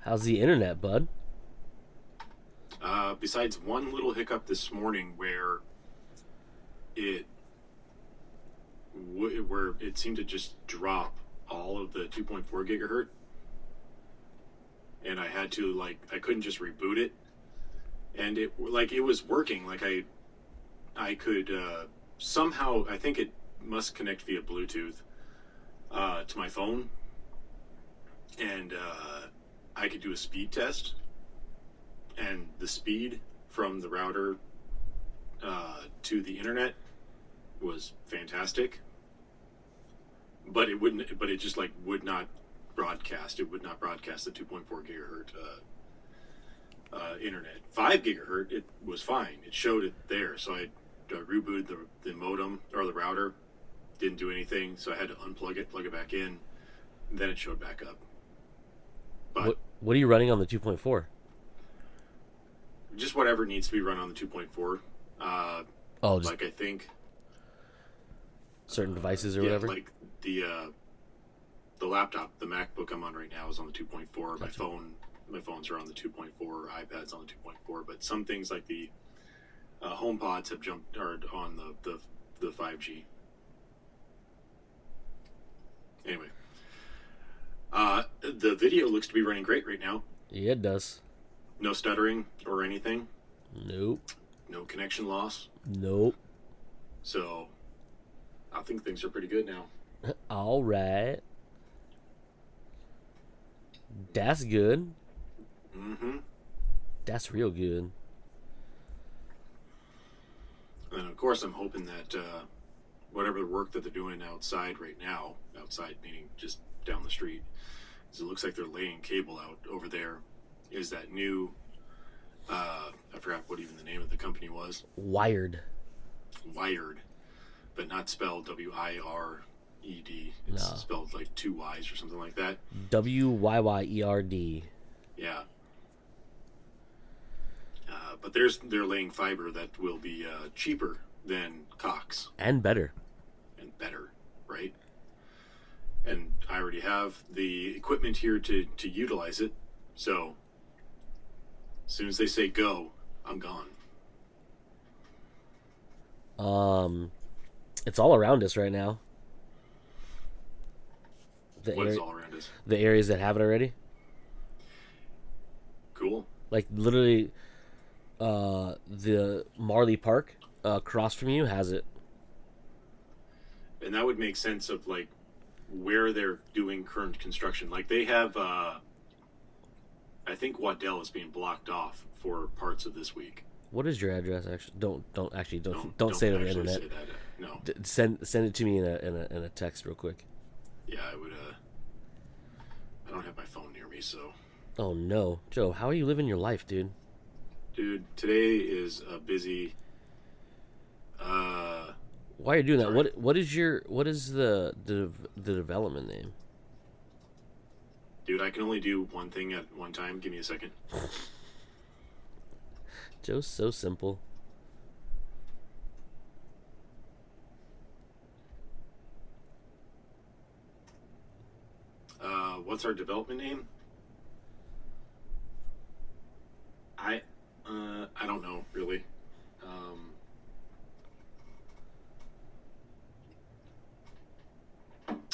How's the internet, bud? Besides one little hiccup this morning where it where it seemed to just drop all of the 2.4 gigahertz, and I had to I couldn't just reboot it, and it was working. I could somehow, I think it must connect via Bluetooth to my phone, and I could do a speed test, and the speed from the router to the internet was fantastic, but it wouldn't. But it just would not broadcast. It would not broadcast the 2.4 gigahertz internet. 5 gigahertz, it was fine. It showed it there. So I rebooted the modem or the router. Didn't do anything. So I had to unplug it, plug it back in. And then it showed back up. But What are you running on the 2.4? just whatever needs to be run on the 2.4. Oh, just I think certain devices or yeah, whatever. like the laptop, the MacBook I'm on right now is on the 2.4. Gotcha. My phones are on the 2.4. iPad's on the 2.4. But some things like the HomePods have jumped are on the 5G. Anyway, the video looks to be running great right now. Yeah, it does. No stuttering or anything. Nope. No connection loss. Nope. So I think things are pretty good now. All right. That's good. Mm-hmm. That's real good. And of course, I'm hoping that whatever the work that they're doing outside right now, outside meaning just down the street, because it looks like they're laying cable out over there, is that new, I forgot what even the name of the company was. Wired. Wired, but not spelled Wired. It's No. spelled like two Y's or something like that. Wyyd. Yeah. But they're laying fiber that will be cheaper than Cox And better. and better, right? And I already have the equipment here to utilize it. So as soon as they say go, I'm gone. It's all around us right now. What is all around us? The areas that have it already. Cool. Like literally, the Marley Park across from you has it. And that would make sense of where they're doing current construction. Like they have, I think Waddell is being blocked off for parts of this week. What is your address? Actually, don't Don't say it on the actually internet. say that. No. Send it to me in a text real quick. Yeah, I would. I don't have my phone near me, so. Oh no, Joe, how are you living your life, dude? Dude, today is a busy. Why are you doing that? Sorry. What is the development name? Dude, I can only do one thing at one time. Give me a second. Joe's so simple. What's our development name? I don't know really.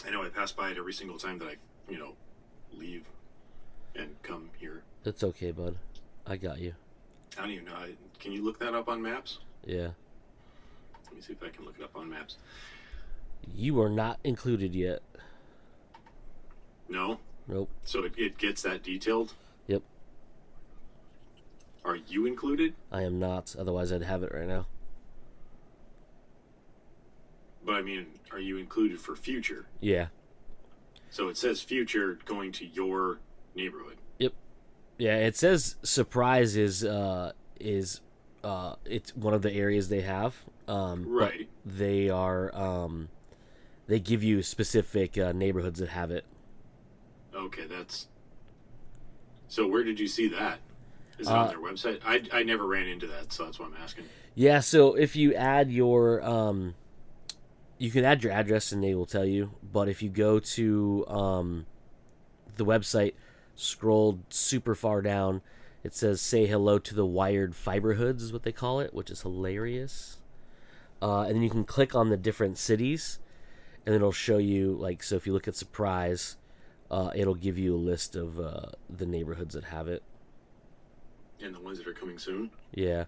I know I pass by it every single time that I, leave and come here. It's okay, bud. I got you. I don't even know. Can you look that up on maps? Yeah. Let me see if I can look it up on maps. You are not included yet. No? Nope. So it gets that detailed? Yep. Are you included? I am not. Otherwise, I'd have it right now. But I mean, are you included for future? Yeah. So it says future going to your neighborhood. Yep. Yeah. It says Surprise is it's one of the areas they have. Right. But they are they give you specific neighborhoods that have it. Okay, that's. So where did you see that? Is it on their website? I never ran into that, so that's why I'm asking. Yeah. So if you add your you can add your address and they will tell you. But if you go to the website scroll super far down, it says "Say hello to the wired fiber hoods" is what they call it, which is hilarious. And then you can click on the different cities, and it'll show you like so. If you look at Surprise, it'll give you a list of the neighborhoods that have it. And the ones that are coming soon. Yeah.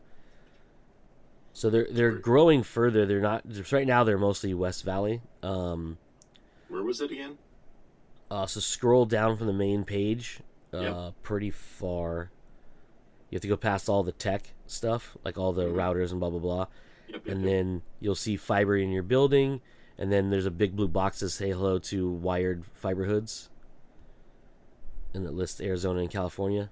So they're growing further. They're not just right now. They're mostly West Valley. Where was it again? So scroll down from the main page, Yep. pretty far. You have to go past all the tech stuff, like all the routers and blah blah blah, Yep. Yep. and Yep. then you'll see fiber in your building, and then there's a big blue box that says "Say hello to wired fiber hoods," and it lists Arizona and California.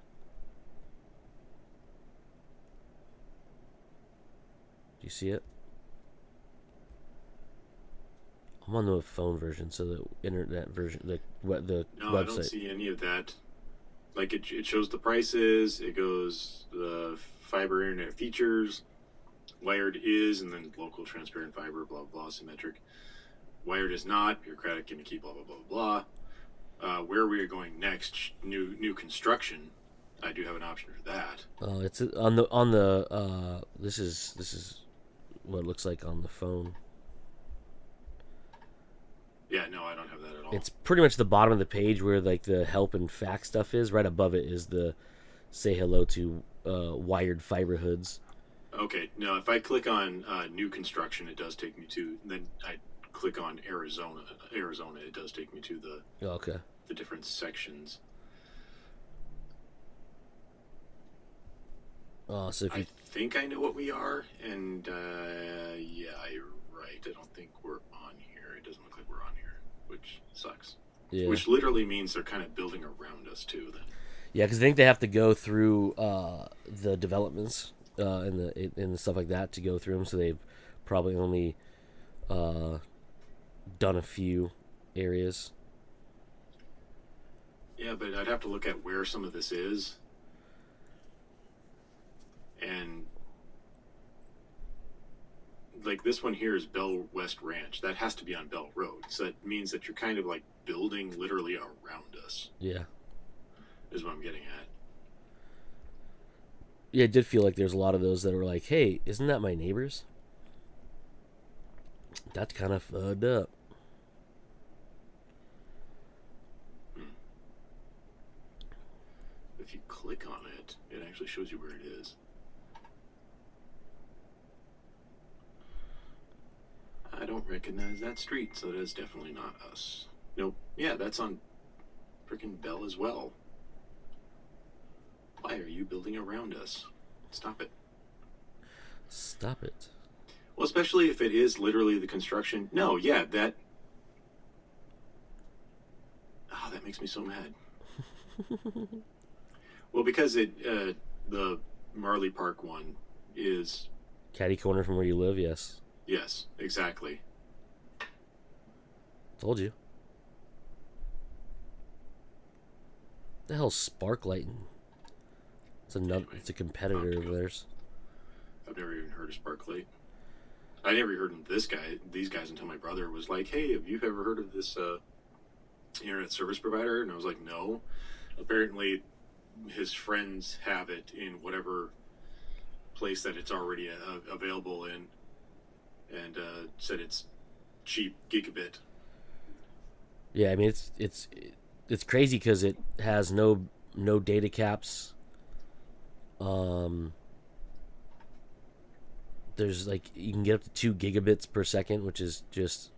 Do you see it? I'm on the phone version, so the internet version, the No, I don't website. see any of that. Like it shows the prices. It goes the fiber internet features. Wired is, and then local transparent fiber, blah blah, symmetric. Wired is not bureaucratic, gimmicky, blah blah blah blah. Where we are going next, new construction. I do have an option for that. It's on the. This is what it looks like on the phone. Yeah, no, I don't have that at all. It's pretty much the bottom of the page where like the help and fact stuff is. Right above it is the "Say hello to wired fiber hoods." Okay, no, if I click on new construction, it does take me to. Then I click on Arizona. Arizona, it does take me to Okay. the different sections. So if I you think I know what we are, and yeah, you're right. I don't think we're on here. It doesn't look like we're on here, which sucks. yeah Which literally means they're kind of building around us too. Then. yeah because I think they have to go through the developments and the stuff like that to go through them. So they've probably only done a few areas. Yeah, but I'd have to look at where some of this is, and like this one here is Bell West Ranch. That has to be on Bell Road. So that means that you're kind of like building literally around us. Yeah. Is what I'm getting at. Yeah, it did feel like there's a lot of those that were like, "Hey, isn't that my neighbor's?" That's kind of fucked up. If you click on it, it actually shows you where it is. I don't recognize that street, so that is definitely not us. Nope. Yeah, that's on freaking Bell as well. Why are you building around us? Stop it. Stop it. Well, especially if it is literally the construction. No, yeah, that. Oh, that makes me so mad. Well, because the Marley Park one is. Caddy corner from where you live, yes. Yes, exactly. Told you. The hell's Sparklighting? It's another. Anyway, It's a competitor of theirs. I've never even heard of Sparklate. I never heard of these guys, until my brother was like, "Hey, have you ever heard of this internet service provider?" And I was like, "No." Apparently, his friends have it in whatever place that it's already available in, and said it's cheap gigabit. Yeah, I mean it's crazy because it has no data caps. There's like you can get up to 2 gigabits per second, which is just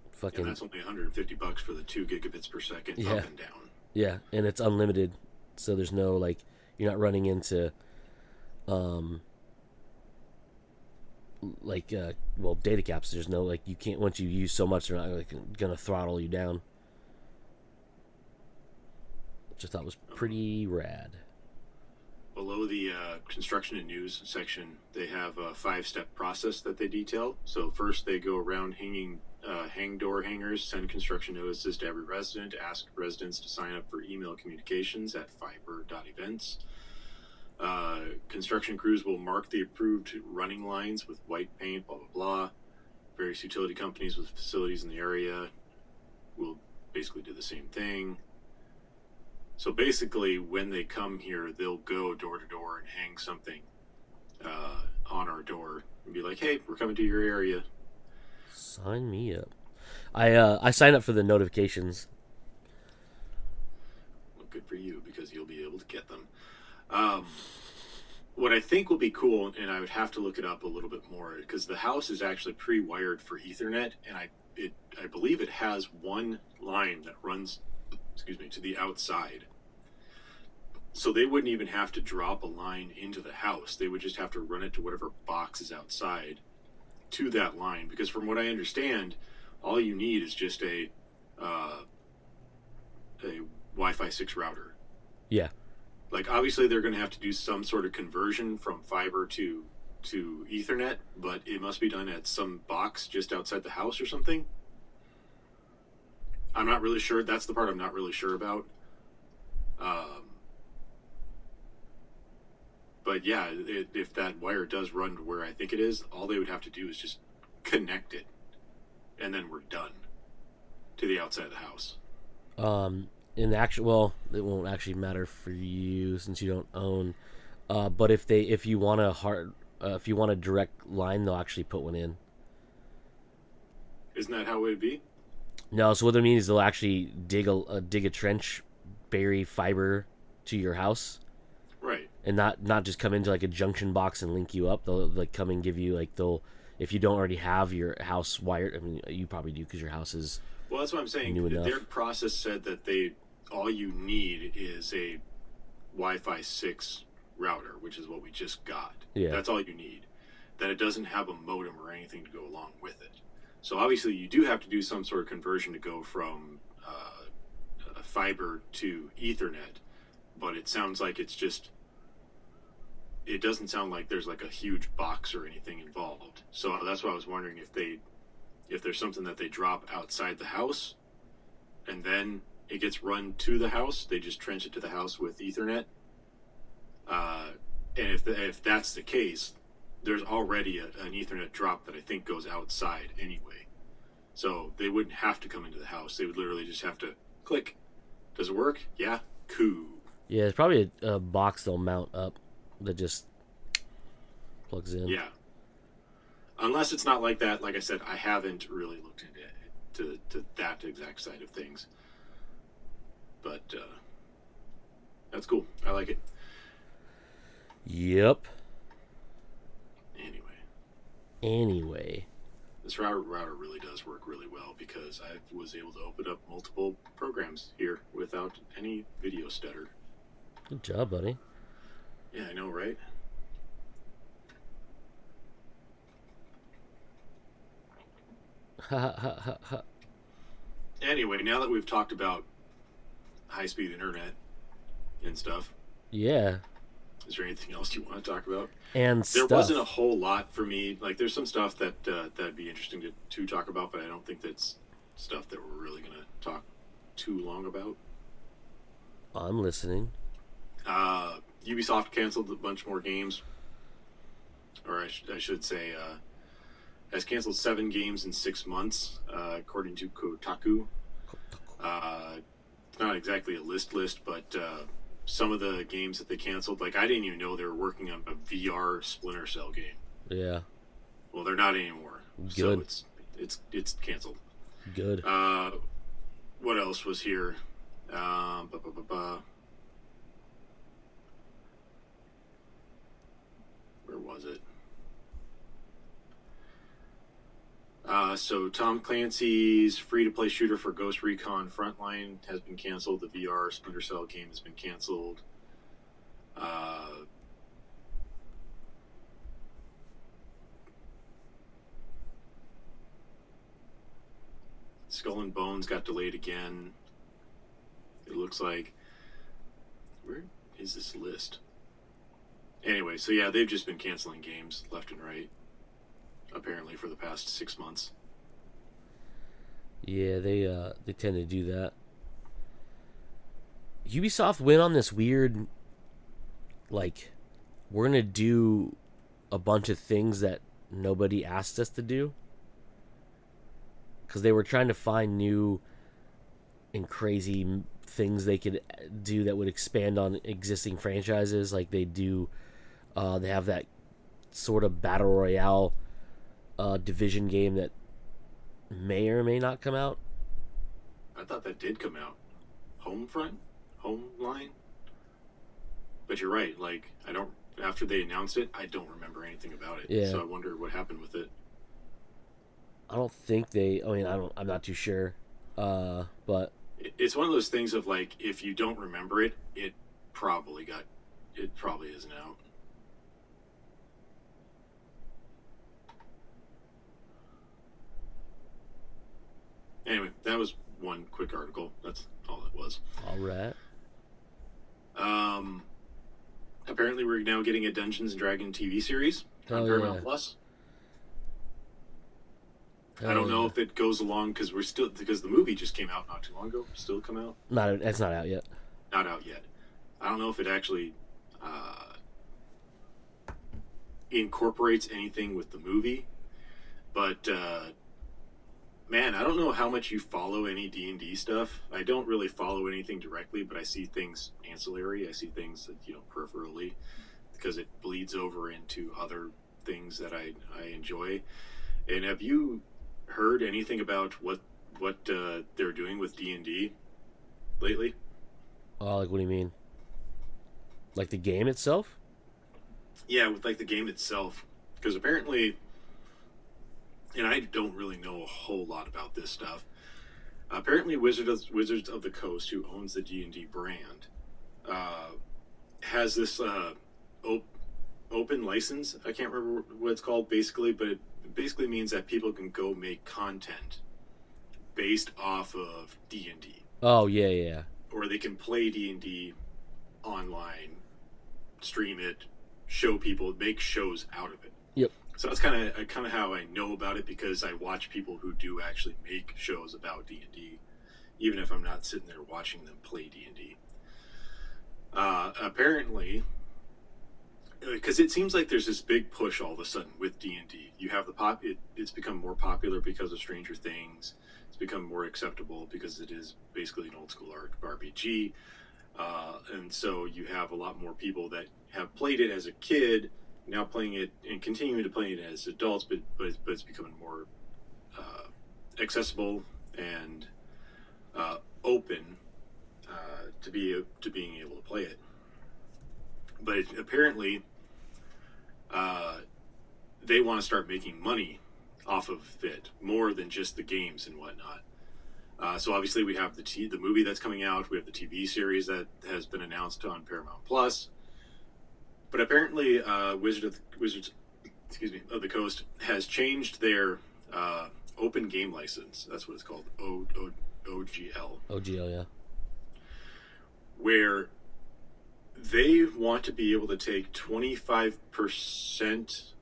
And fucking that's only $150 for the 2 gigabits per second Yeah. up and down. yeah, and it's unlimited, so there's no like you're not running into like well data caps. There's no like you can't once you use so much they're not like gonna throttle you down, which I thought was pretty rad. Below the construction and news section, they have a 5-step process that they detail. So first, they go around hang door hangers, send construction notices to every resident, ask residents to sign up for email communications at fiber.events. Construction crews will mark the approved running lines with white paint, blah, blah, blah. Various utility companies with facilities in the area will basically do the same thing. So basically, when they come here, they'll go door to door and hang something on our door and be like, "Hey, we're coming to your area." Sign me up. I sign up for the notifications. Well, good for you because you'll be able to get them. Um, what I think will be cool, and I would have to look it up a little bit more because the house is actually pre-wired for Ethernet, and I believe it has one line that runs, excuse me, to the outside. So they wouldn't even have to drop a line into the house. They would just have to run it to whatever box is outside to that line. Because from what I understand, all you need is just a Wi-Fi 6 router. Yeah. Like obviously they're going to have to do some sort of conversion from fiber to Ethernet, but it must be done at some box just outside the house or something. I'm not really sure. That's the part I'm not really sure about. But yeah, if that wire does run to where I think it is, all they would have to do is just connect it, and then we're done to the outside of the house. In the actual, well, it won't actually matter for you since you don't own. But if you want a direct line, they'll actually put one in. Isn't that how it would be? No, so what that means is they'll actually dig a trench, bury fiber to your house, Right. and not just come into like a junction box and link you up. They'll like come and give you like if you don't already have your house wired. I mean, you probably do because your house is Well, that's what I'm saying. new enough. Their process said that all you need is a Wi-Fi 6 router, which is what we just got. Yeah. That's all you need. That it doesn't have a modem or anything to go along with it. So obviously you do have to do some sort of conversion to go from fiber to Ethernet, but it sounds like it doesn't sound like there's like a huge box or anything involved. So that's why I was wondering if there's something that they drop outside the house and then it gets run to the house. They just trench it to the house with Ethernet. And if that's the case, there's already an Ethernet drop that I think goes outside anyway. So they wouldn't have to come into the house. They would literally just have to click. Does it work? Yeah. Cool. Yeah, it's probably a box they'll mount up that just plugs in. Yeah. Unless it's not like that. Like I said, I haven't really looked into to that exact side of things. But that's cool. I like it. Yep. Anyway, this router really does work really well because I was able to open up multiple programs here without any video stutter. Good job, buddy. Yeah, I know, right? Anyway, now that we've talked about high-speed internet and stuff, Yeah. is there anything else you want to talk about? And There stuff. wasn't a whole lot for me. Like, there's some stuff that'd be interesting to talk about, but I don't think that's stuff that we're really going to talk too long about. I'm listening. Ubisoft canceled a bunch more games, or I should say, has canceled 7 games in 6 months, according to Kotaku. It's not exactly a list, but some of the games that they canceled, like I didn't even know they were working on a VR Splinter Cell game. Yeah. Well, they're not anymore. Good. So it's canceled. Good. What else was here? Where was it? So Tom Clancy's free-to-play shooter for Ghost Recon Frontline has been canceled. The VR Splinter Cell game has been canceled. Skull and Bones got delayed again. It looks like. Where is this list? Anyway, so yeah, they've just been canceling games left and right, apparently, for the past 6 months. Yeah, they tend to do that. Ubisoft went on this weird, like, we're gonna do a bunch of things that nobody asked us to do, because they were trying to find new and crazy things they could do that would expand on existing franchises. Like they do, they have that sort of battle royale division game that may or may not come out. I thought that did come out. Homefront? Homeline? But you're right. Like, I don't. After they announced it, I don't remember anything about it. Yeah. So I wonder what happened with it. I don't think they. I mean, I don't. I'm not too sure. But It's one of those things of like, if you don't remember it, it probably got. It probably isn't out. Anyway, that was one quick article. That's all it was. all right. Apparently, we're now getting a Dungeons and Dragons TV series on Paramount Plus. I don't know if it goes along because the movie just came out not too long ago. Still come out? It's not out yet. Not out yet. I don't know if it actually incorporates anything with the movie, but man, I don't know how much you follow any D&D stuff. I don't really follow anything directly, but I see things ancillary. I see things that, peripherally, because it bleeds over into other things that I enjoy. And have you heard anything about what they're doing with D&D lately? Oh, like what do you mean? Like the game itself? Yeah, with like the game itself, because apparently, and I don't really know a whole lot about this stuff. Apparently, Wizards of the Coast, who owns the D&D brand, has this open license. I can't remember what it's called basically, but it basically means that people can go make content based off of D&D. Oh yeah. Or they can play D&D online, stream it, show people, make shows out of it. Yep. So that's kind of how I know about it, because I watch people who do actually make shows about D&D, even if I'm not sitting there watching them play D&D. Apparently, because it seems like there's this big push all of a sudden with D&D. You have it's become more popular because of Stranger Things. It's become more acceptable because it is basically an old school RPG. And so you have a lot more people that have played it as a kid, now playing it and continuing to play it as adults, but it's becoming more accessible and open to being able to play it. But apparently, they want to start making money off of it more than just the games and whatnot. So obviously we have the movie that's coming out. We have the TV series that has been announced on Paramount Plus. But apparently, Wizards of the Coast has changed their open game license. That's what it's called, OGL. OGL, yeah. Where they want to be able to take 25%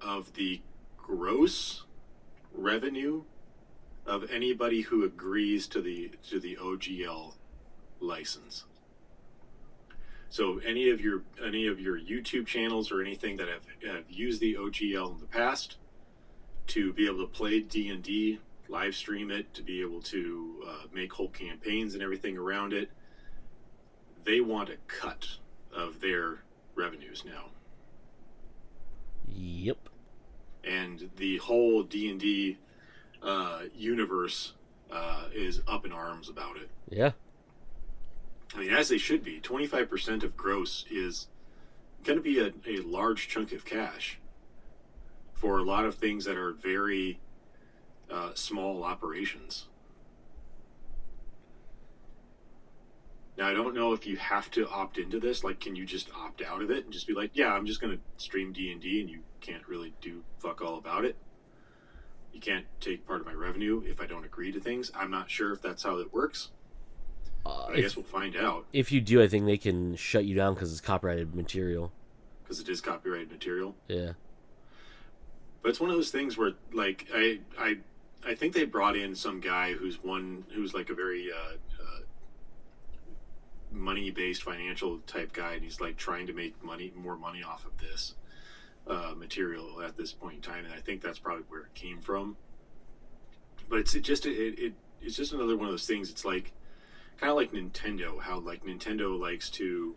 of the gross revenue of anybody who agrees to the OGL license. So any of your YouTube channels or anything that have used the OGL in the past to be able to play D&D, live stream it, to be able to make whole campaigns and everything around it, they want a cut of their revenues now. Yep. And the whole D&D universe is up in arms about it. Yeah. I mean, as they should be. 25% of gross is going to be a large chunk of cash for a lot of things that are very small operations. Now, I don't know if you have to opt into this. Like, can you just opt out of it and just be like, yeah, I'm just going to stream D&D, and you can't really do fuck all about it? You can't take part of my revenue if I don't agree to things. I'm not sure if that's how it works. I guess we'll find out. If you do, I think they can shut you down because it's copyrighted material. Because it is copyrighted material? Yeah. But it's one of those things where, like, I think they brought in some guy who's like a very money-based financial type guy, and he's like trying to make more money off of this material at this point in time, and I think that's probably where it came from. But it's just another one of those things. It's like kind of like Nintendo, how like Nintendo likes to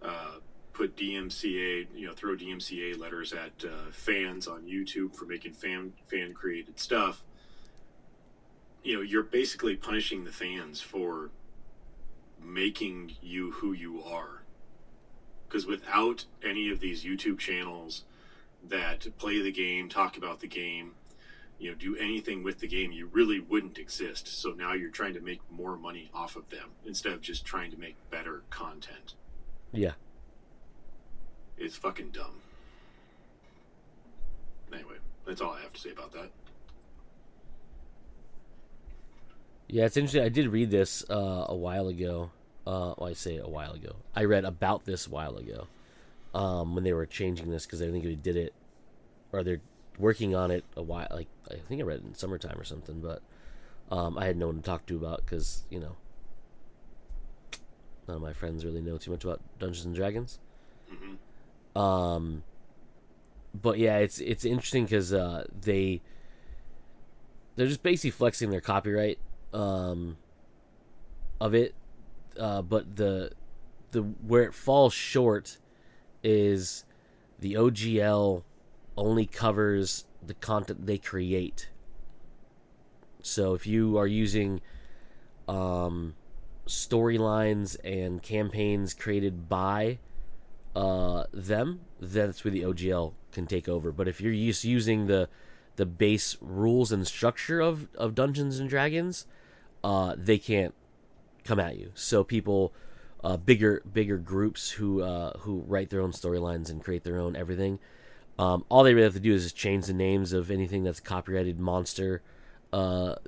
uh, put DMCA, throw DMCA letters at fans on YouTube for making fan created stuff. You're basically punishing the fans for making you who you are. Because without any of these YouTube channels that play the game, talk about the game, do anything with the game, you really wouldn't exist. So now you're trying to make more money off of them instead of just trying to make better content. Yeah. It's fucking dumb. Anyway, that's all I have to say about that. Yeah, it's interesting. I did read this a while ago. I say a while ago. I read about this a while ago when they were changing this because I think they did it, or they're working on it a while. Like I think I read it in summertime or something, but I had no one to talk to about because none of my friends really know too much about Dungeons and Dragons. Mm-hmm. But yeah, it's interesting because they're just basically flexing their copyright of it. But the where it falls short is the OGL only covers the content they create. So if you are using storylines and campaigns created by them, that's where the OGL can take over. But if you're using the base rules and structure of Dungeons and Dragons, they can't come at you. So people, bigger groups who write their own storylines and create their own everything, all they really have to do is just change the names of anything that's copyrighted monster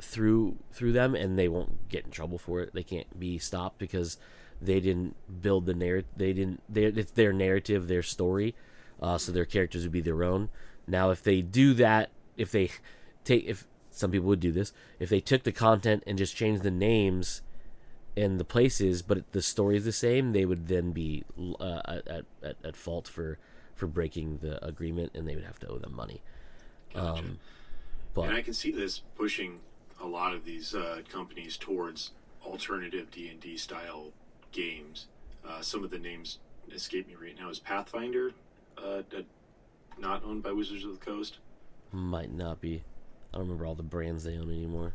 through them, and they won't get in trouble for it. They can't be stopped because they didn't build the narrative. It's their narrative, their story. So their characters would be their own. Now, if they do that, if some people would do this, if they took the content and just changed the names and the places, but the story is the same, they would then be at fault for breaking the agreement, and they would have to owe them money. Gotcha. But and I can see this pushing a lot of these companies towards alternative D&D style games. Some of the names escape me right now. Is Pathfinder not owned by Wizards of the Coast? Might not be. I don't remember all the brands they own anymore.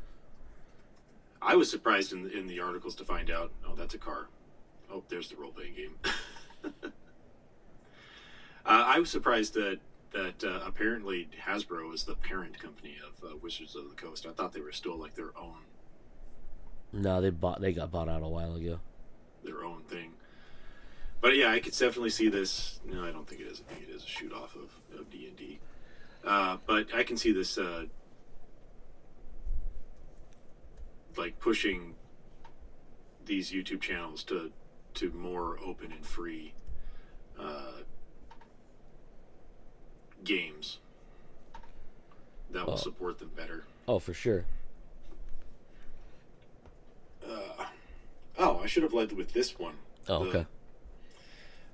I was surprised in the articles to find out, oh, that's a car. Oh, there's the role-playing game. I was surprised that apparently Hasbro is the parent company of Wizards of the Coast. I thought they were still like their own. No, they got bought out a while ago. Their own thing. But yeah, I could definitely see this. No, I don't think it is. I think it is a shoot off of D&D. But I can see this like pushing these YouTube channels to more open and free games that will support them better. Oh, for sure. I should have led with this one. Oh, okay.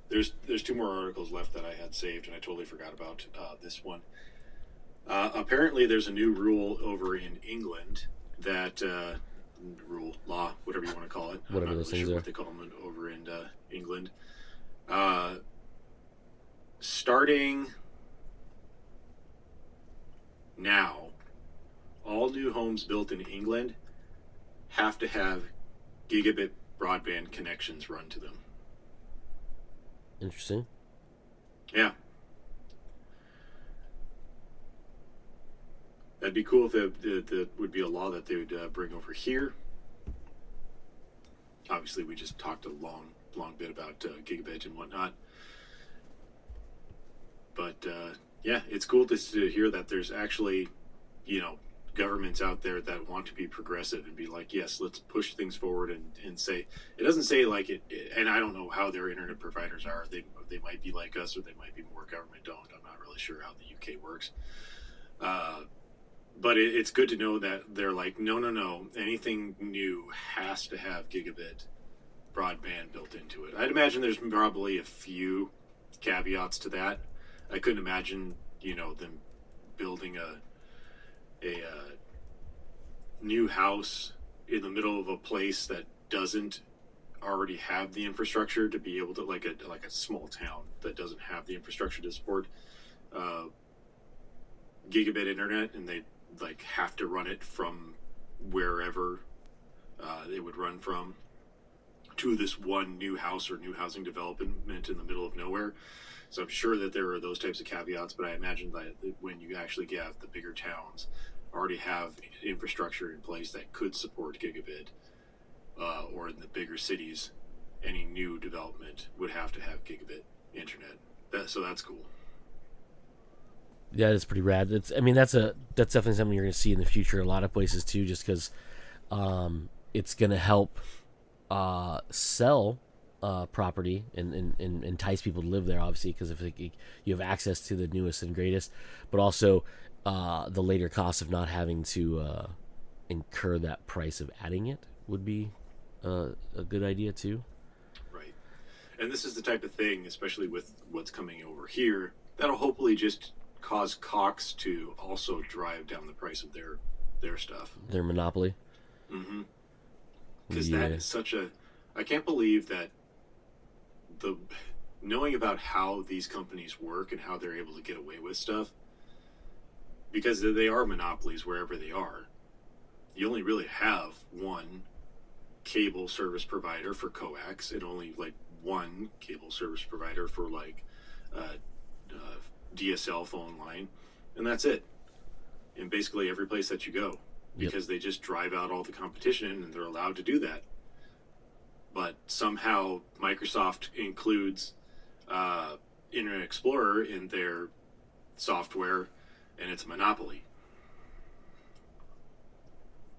There's two more articles left that I had saved, and I totally forgot about this one. Apparently, there's a new rule over in England that law, whatever you want to call it. Whatever those things are. What they call them over in England. Starting now, all new homes built in England have to have gigabit broadband connections run to them. Interesting. Yeah. That'd be cool if that would be a law that they would bring over here. Obviously, we just talked a long bit about gigabit and whatnot. But yeah, it's cool to hear that there's actually, governments out there that want to be progressive and be like, yes, let's push things forward and say, it doesn't say like it, and I don't know how their internet providers are. They might be like us, or they might be more government owned. I'm not really sure how the UK works. But it's good to know that they're like, no, anything new has to have gigabit broadband built into it. I'd imagine there's probably a few caveats to that. I couldn't imagine, them building a new house in the middle of a place that doesn't already have the infrastructure to be able to, like a small town that doesn't have the infrastructure to support uh, gigabit internet, and they like have to run it from wherever it would run from to this one new house or new housing development in the middle of nowhere. So I'm sure that there are those types of caveats, but I imagine that when you actually have the bigger towns already have infrastructure in place that could support gigabit, or in the bigger cities, any new development would have to have gigabit internet. So that's cool. Yeah, it's pretty rad. That's definitely something you're going to see in the future in a lot of places too, just because it's going to help sell property and entice people to live there, obviously, because if you have access to the newest and greatest, but also the later cost of not having to incur that price of adding it would be a good idea too. Right. And this is the type of thing, especially with what's coming over here, that'll hopefully just cause Cox to also drive down the price of their stuff. Their monopoly. Mm-hmm. Because Yeah. that is such a... I can't believe that the knowing about how these companies work and how they're able to get away with stuff, because they are monopolies wherever they are. You only really have one cable service provider for coax, and only like one cable service provider for like DSL phone line, and that's it. In basically every place that you go, because they just drive out all the competition, and they're allowed to do that. But somehow Microsoft includes Internet Explorer in their software, and it's a monopoly.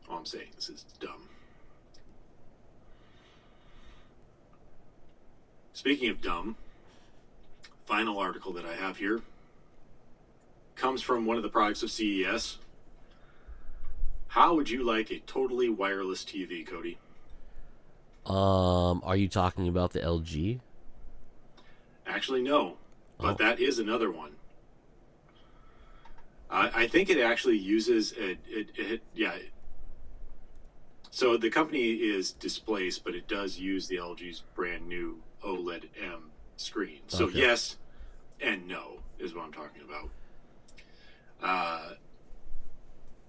All I'm saying, this is dumb. Speaking of dumb, final article that I have here comes from one of the products of CES. How would you like a totally wireless TV, Cody? Are you talking about the LG? Actually, no, but that is another one. I think it actually uses it. Yeah. So the company is Displaced, but it does use the LG's brand new OLED M screen. So Okay. yes and no is what I'm talking about.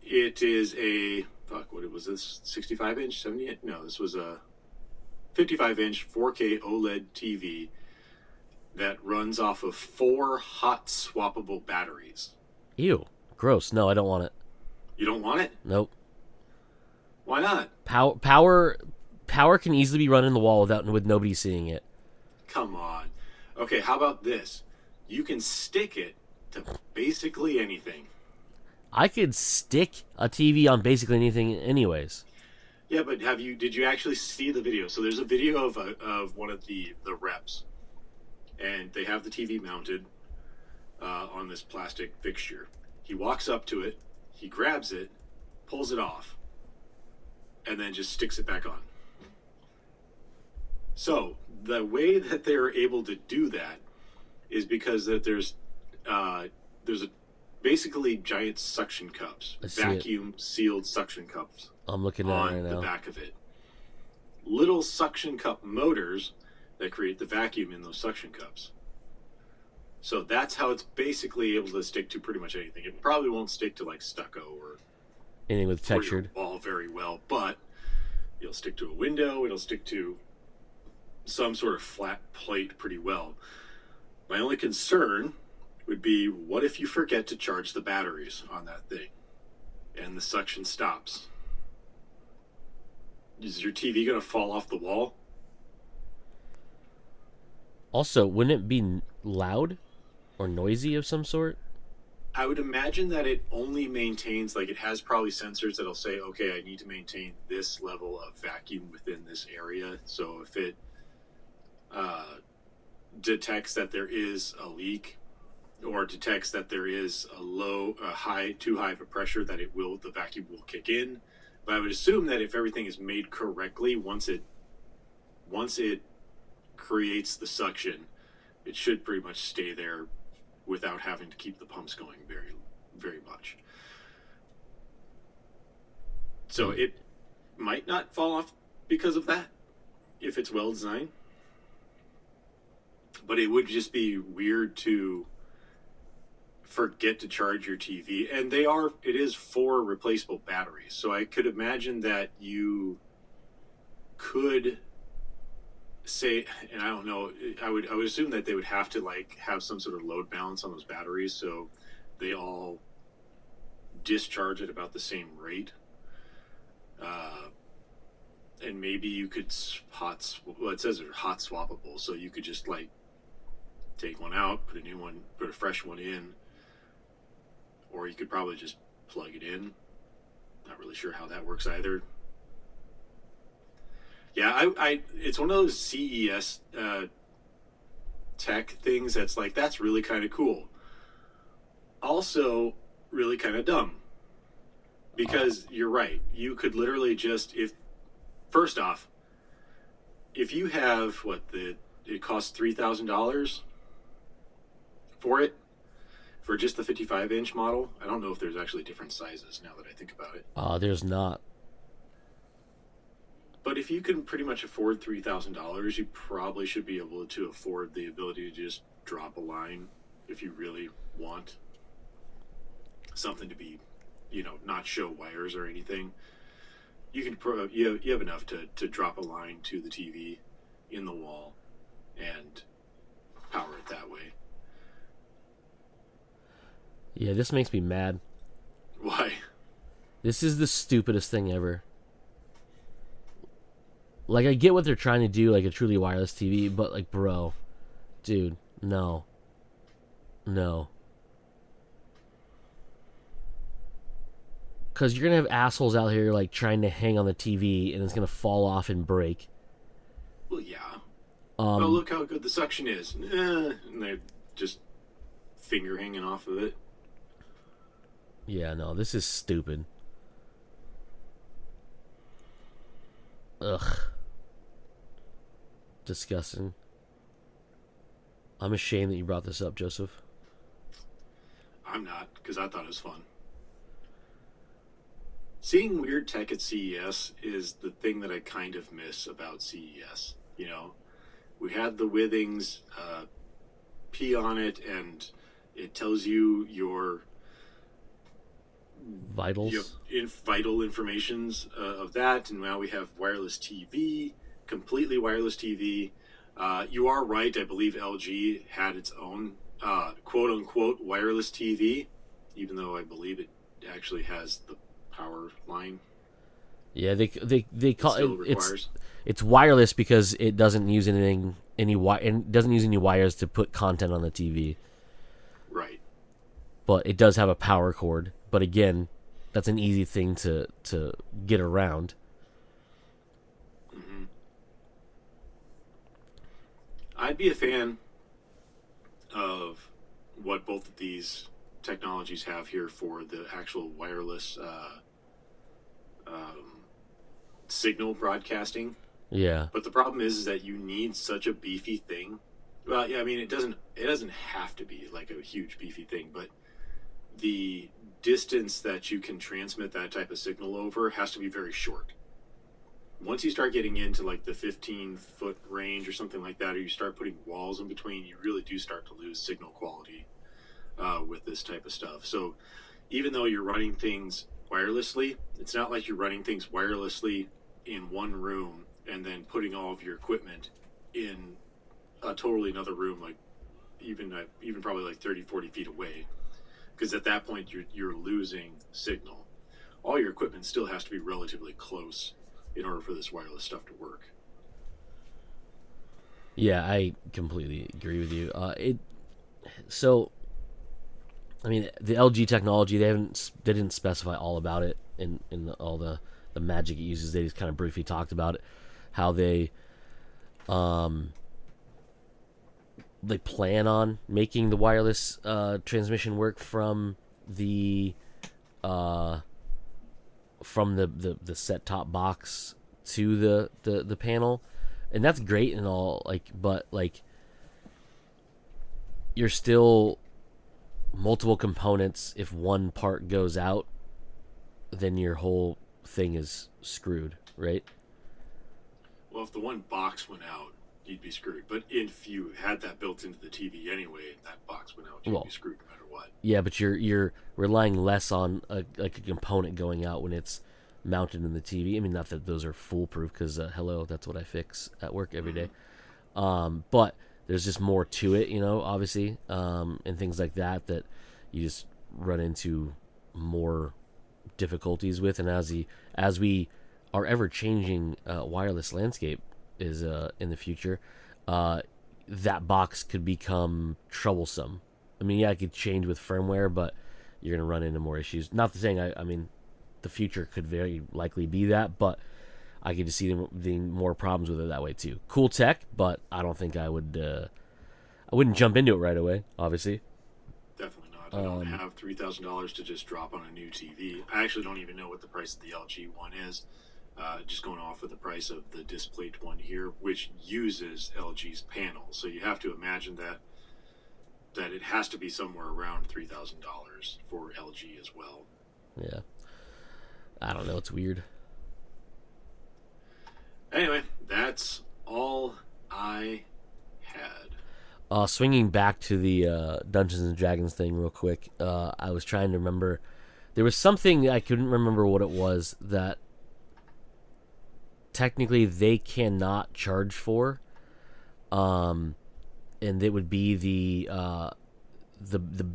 It is a what was this? 65 inch, 70 inch? No, this was a 55 inch 4K OLED TV that runs off of 4 hot swappable batteries. Ew. Gross. No, I don't want it. You don't want it? Nope. Why not? Power can easily be run in the wall with nobody seeing it. Come on. Okay, how about this? You can stick it to basically anything. I could stick a TV on basically anything anyways. Yeah, but did you actually see the video? So there's a video of one of the reps, and they have the TV mounted on this plastic fixture. He walks up to it, he grabs it, pulls it off, and then just sticks it back on. So the way that they're able to do that is because that there's basically giant suction cups, vacuum sealed suction cups. I'm looking at it right now. On the back of it. Little suction cup motors that create the vacuum in those suction cups. So that's how it's basically able to stick to pretty much anything. It probably won't stick to like stucco or anything with textured wall very well, but it'll stick to a window, it'll stick to some sort of flat plate pretty well. My only concern would be, what if you forget to charge the batteries on that thing and the suction stops? Is your TV going to fall off the wall? Also, wouldn't it be loud or noisy of some sort? I would imagine that it only maintains, like, it has probably sensors that'll say, okay, I need to maintain this level of vacuum within this area. So if it detects that there is a leak, or detects that there is too high of a pressure, that the vacuum will kick in. But I would assume that if everything is made correctly, once it creates the suction, it should pretty much stay there without having to keep the pumps going very, very much. So it might not fall off because of that, if it's well designed. But it would just be weird to forget to charge your TV. And it is 4 replaceable batteries. So I could imagine that you could say, and I don't know, I would assume that they would have to like have some sort of load balance on those batteries so they all discharge at about the same rate. And maybe you could it says they're hot swappable, so you could just like take one out, put a new one, put a fresh one in, or you could probably just plug it in. Not really sure how that works either. Yeah, it's one of those CES tech things that's like, that's really kind of cool. Also, really kind of dumb. Because you're right. You could literally just, first off, if you have, it costs $3,000 for it, for just the 55-inch model. I don't know if there's actually different sizes now that I think about it. There's not. But if you can pretty much afford $3,000, you probably should be able to afford the ability to just drop a line if you really want something to be, not show wires or anything. You can you have enough to drop a line to the TV in the wall and power it that way. Yeah, this makes me mad. Why? This is the stupidest thing ever. Like, I get what they're trying to do, like a truly wireless TV, but like, bro, dude, no. Because you're going to have assholes out here, like, trying to hang on the TV, and it's going to fall off and break. Well, yeah. Oh, look how good the suction is. And they're just finger hanging off of it. Yeah, no, this is stupid. Ugh. Disgusting. I'm ashamed that you brought this up, Joseph. I'm not, because I thought it was fun. Seeing weird tech at CES is the thing that I kind of miss about CES. We had the Withings P on it, and it tells you your vitals, vital informations of that. And now we have wireless TV, completely wireless TV. You are right. I believe LG had its own quote unquote wireless TV, even though I believe it actually has the power line. Yeah, they call it, it's wireless because it doesn't use doesn't use any wires to put content on the TV. Right. But it does have a power cord. But again, that's an easy thing to get around. Mm-hmm. I'd be a fan of what both of these technologies have here for the actual wireless signal broadcasting. Yeah. But the problem is that you need such a beefy thing. Well, yeah, I mean, it doesn't have to be like a huge beefy thing, but the distance that you can transmit that type of signal over has to be very short. Once you start getting into like the 15-foot range or something like that, or you start putting walls in between, you really do start to lose signal quality with this type of stuff. So even though you're running things wirelessly, it's not like you're running things wirelessly in one room and then putting all of your equipment in a totally another room, like even probably like 30-40 feet away, because at that point you're losing signal. All your equipment still has to be relatively close in order for this wireless stuff to work. Yeah, I completely agree with you. So I mean, the LG technology, they didn't specify all about it in all the magic it uses. They just kind of briefly talked about it, how they plan on making the wireless transmission work from the set top box to the panel, and that's great and all, but you're still multiple components. If one part goes out, then your whole thing is screwed, right? Well, if the one box went out, you'd be screwed. But if you had that built into the TV anyway, that box went out, you'd Well, be screwed no matter what. yeah, but you're relying less on like a component going out when it's mounted in the TV. I mean, not that those are foolproof, because hello, that's what I fix at work every day. But there's just more to it, obviously, and things like that you just run into more difficulties with. And as we our ever changing wireless landscape is in the future, that box could become troublesome. I mean, yeah, it could change with firmware, but you're going to run into more issues. Not saying I mean, the future could very likely be that, but I could just see them being more problems with it that way too. Cool tech, but I don't think I would. I wouldn't jump into it right away. Obviously, Definitely not. I don't have $3,000 to just drop on a new TV. I actually don't even know what the price of the LG one is. Just going off of the price of the displayed one here, which uses LG's panel. So you have to imagine that it has to be somewhere around $3,000 for LG as well. yeah. I don't know. It's weird. Anyway, that's all I had. Swinging back to the Dungeons and Dragons thing real quick. I was trying to remember. There was something I couldn't remember what it was that technically they cannot charge for, and it would be the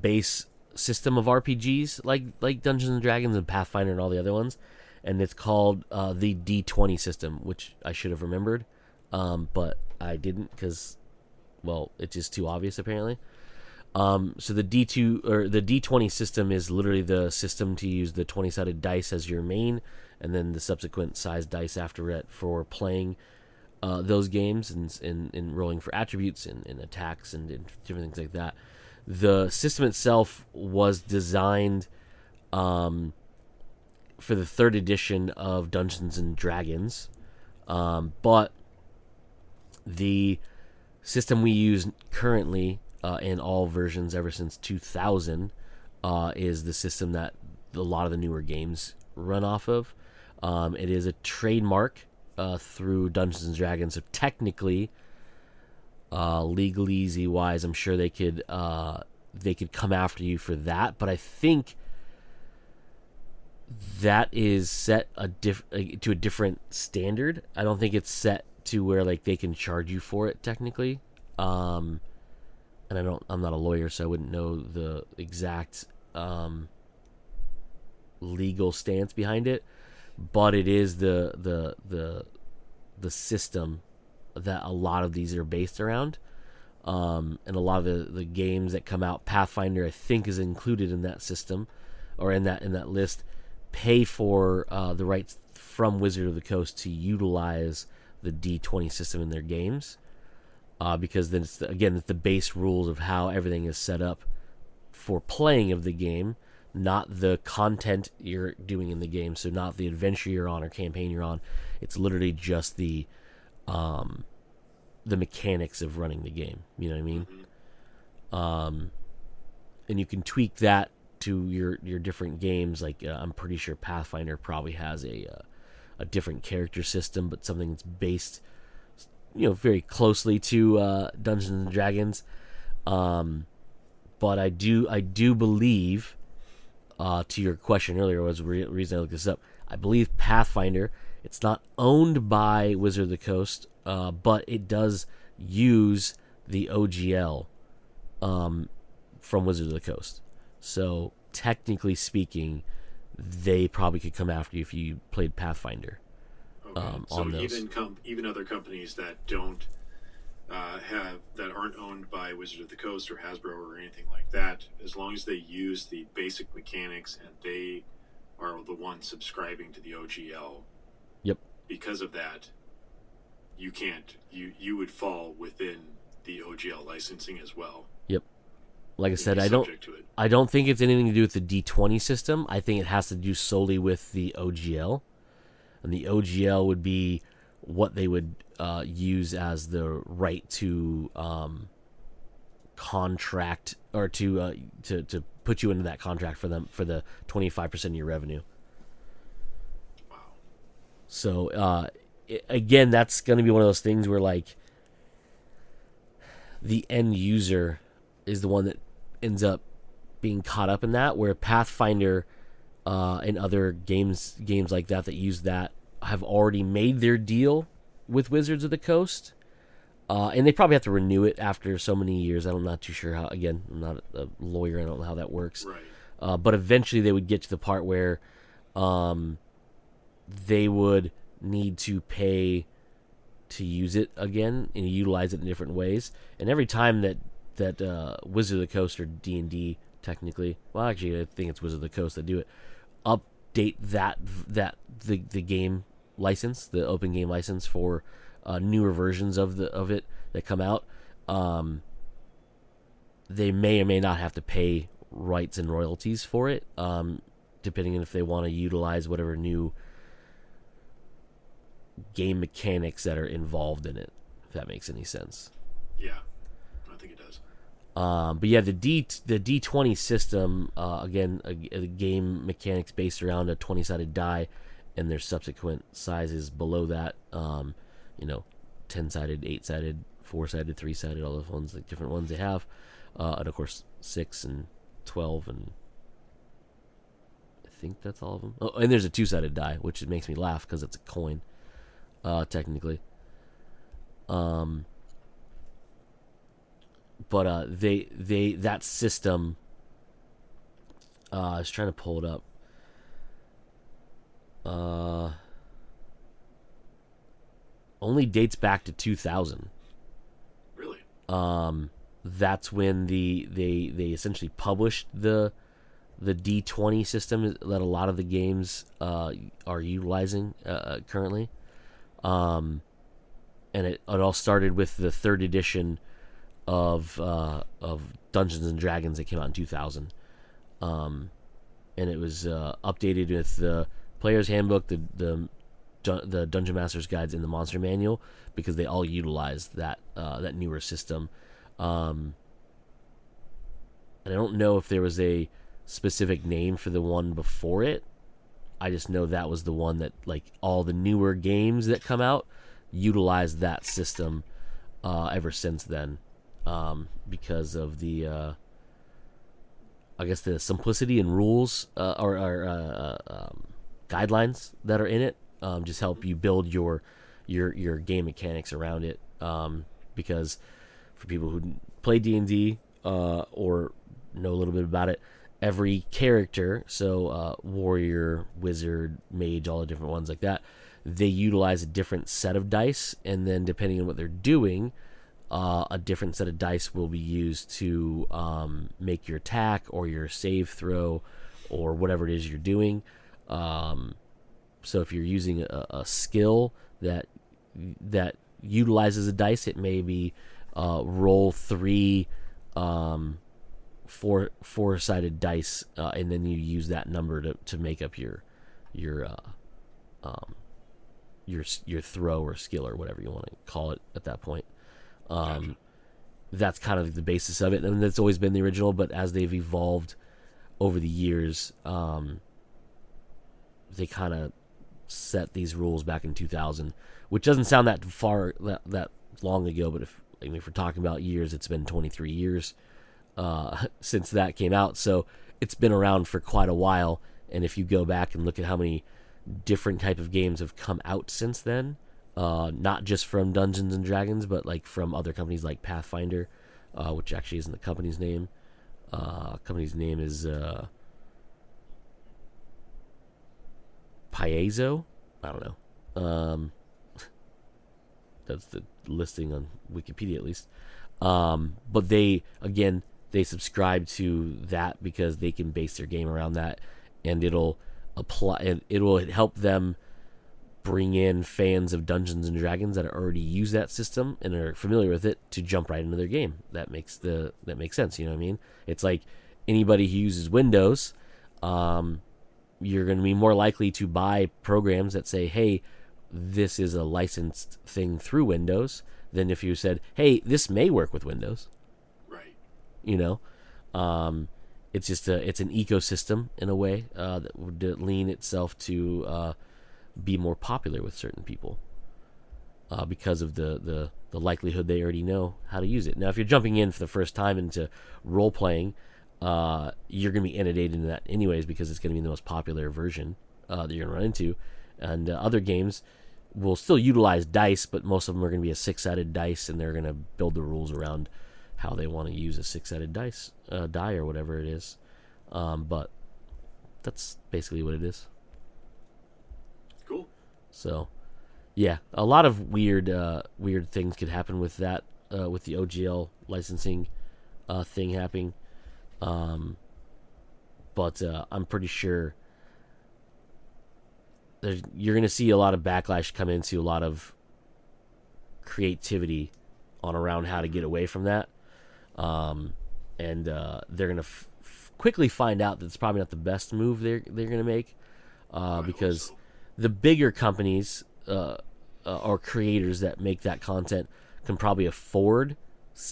base system of RPGs like Dungeons and Dragons and Pathfinder and all the other ones, and it's called the d20 system, which I should have remembered, but I didn't because, well, it's just too obvious apparently. So the d20 system is literally the system to use the 20-sided dice as your main, and then the subsequent sized dice after it for playing those games and rolling for attributes and attacks and different things like that. The system itself was designed for the third edition of Dungeons and Dragons, but the system we use currently in all versions ever since 2000 is the system that a lot of the newer games run off of. It is a trademark through Dungeons and Dragons, so technically, legalese wise, I'm sure they could come after you for that. But I think that is set to a different standard. I don't think it's set to where like they can charge you for it technically. And I'm not a lawyer, so I wouldn't know the exact legal stance behind it. But it is the system that a lot of these are based around, and a lot of the games that come out. Pathfinder, I think, is included in that system, or in that list. Pay for the rights from Wizard of the Coast to utilize the D20 system in their games, because then it's the base rules of how everything is set up for playing of the game, not the content you're doing in the game. So not the adventure you're on or campaign you're on. It's literally just the mechanics of running the game. You know what I mean? And you can tweak that to your different games. Like I'm pretty sure Pathfinder probably has a different character system, but something that's based, very closely to Dungeons and Dragons. But I do believe, to your question earlier, was the reason I looked this up. I believe Pathfinder, it's not owned by Wizard of the Coast, but it does use the OGL from Wizard of the Coast. So technically speaking, they probably could come after you if you played Pathfinder. Okay. So on those. even other companies that don't that aren't owned by Wizard of the Coast or Hasbro or anything like that, as long as they use the basic mechanics and they are the ones subscribing to the OGL. Yep. Because of that, you can't. You would fall within the OGL licensing as well. Yep. Like I said, I To it. I don't think it's anything to do with the D20 system. I think it has to do solely with the OGL. And the OGL would be what they would use as the right to contract, or to put you into that contract for them for the 25% of your revenue. Wow. So again, that's going to be one of those things where like the end user is the one that ends up being caught up in that, where Pathfinder and other games like that use that have already made their deal with Wizards of the Coast, and they probably have to renew it after so many years. I'm not too sure how. Again, I'm not a lawyer. I don't know how that works. Right. But eventually they would get to the part where they would need to pay to use it again and utilize it in different ways. And every time that Wizard of the Coast or D&D technically, well, actually, I think it's Wizard of the Coast that do it, update the game license, the open game license for newer versions of it that come out. They may or may not have to pay rights and royalties for it, depending on if they want to utilize whatever new game mechanics that are involved in it, if that makes any sense. Yeah, I think it does. But yeah, the D20 system, again, a game mechanics based around a 20-sided die, and their subsequent sizes below that. 10-sided, 8-sided, 4-sided, 3-sided, all those ones, like different ones they have, and of course 6 and 12, and I think that's all of them. Oh, and there's a 2-sided die, which makes me laugh because it's a coin, technically. But they that system, I was trying to pull it up. Only dates back to 2000. Really? That's when they essentially published the D20 system that a lot of the games are utilizing currently. And it all started with the 3rd edition of Dungeons and Dragons that came out in 2000. And it was updated with the Player's Handbook, the Dungeon Master's Guides, and the Monster Manual, because they all utilized that newer system. And I don't know if there was a specific name for the one before it. I just know that was the one that, like, all the newer games that come out utilized that system ever since then, because of the I guess the simplicity and rules or guidelines that are in it. Just help you build your game mechanics around it, because for people who play D&D or know a little bit about it, every character, so warrior, wizard, mage, all the different ones like that, they utilize a different set of dice, and then depending on what they're doing, a different set of dice will be used to make your attack or your save throw or whatever it is you're doing. So if you're using a skill that utilizes a dice, it may be roll 3 four-sided dice, and then you use that number to make up your throw or skill or whatever you want to call it at that point. That's kind of the basis of it, and that's always been the original. But as they've evolved over the years, they kind of set these rules back in 2000, which doesn't sound that far that long ago. But if we're talking about years, it's been 23 years since that came out, so it's been around for quite a while. And if you go back and look at how many different type of games have come out since then, not just from Dungeons and Dragons, but like from other companies like Pathfinder, which actually isn't the company's name. Company's name is Piezo. I don't know. That's the listing on Wikipedia, at least. But they subscribe to that because they can base their game around that, and it'll apply, and it will help them bring in fans of Dungeons and Dragons that already use that system and are familiar with it to jump right into their game. That makes sense. You know what I mean? It's like anybody who uses Windows, you're going to be more likely to buy programs that say, "Hey, this is a licensed thing through Windows," than if you said, "Hey, this may work with Windows." Right. You know, it's just it's an ecosystem in a way that would lean itself to be more popular with certain people. because of the likelihood they already know how to use it. Now, if you're jumping in for the first time into role playing, you're going to be inundated in that anyways because it's going to be the most popular version that you're going to run into. And other games will still utilize dice, but most of them are going to be a 6-sided dice, and they're going to build the rules around how they want to use a 6-sided die or whatever it is. But that's basically what it is. Cool. So, yeah, a lot of weird things could happen with that, with the OGL licensing thing happening. But I'm pretty sure you're going to see a lot of backlash come into a lot of creativity on around how to get away from that. And they're going to quickly find out that it's probably not the best move they're going to make, because the bigger companies or creators that make that content can probably afford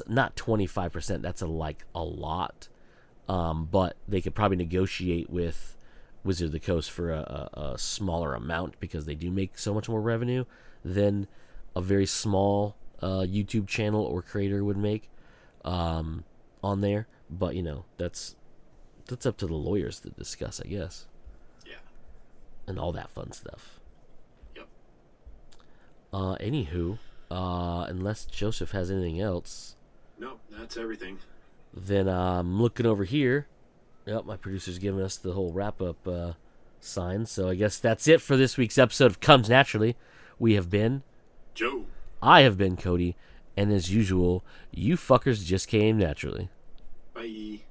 not 25%. That's a lot, but they could probably negotiate with Wizard of the Coast for a smaller amount because they do make so much more revenue than a very small YouTube channel or creator would make on there. But that's up to the lawyers to discuss, I guess. Yeah. And all that fun stuff. Yep. Anywho, unless Joseph has anything else. No, that's everything. Then I'm looking over here. Yep, my producer's giving us the whole wrap-up sign. So I guess that's it for this week's episode of Comes Naturally. We have been Joe. I have been Cody. And as usual, you fuckers just came naturally. Bye.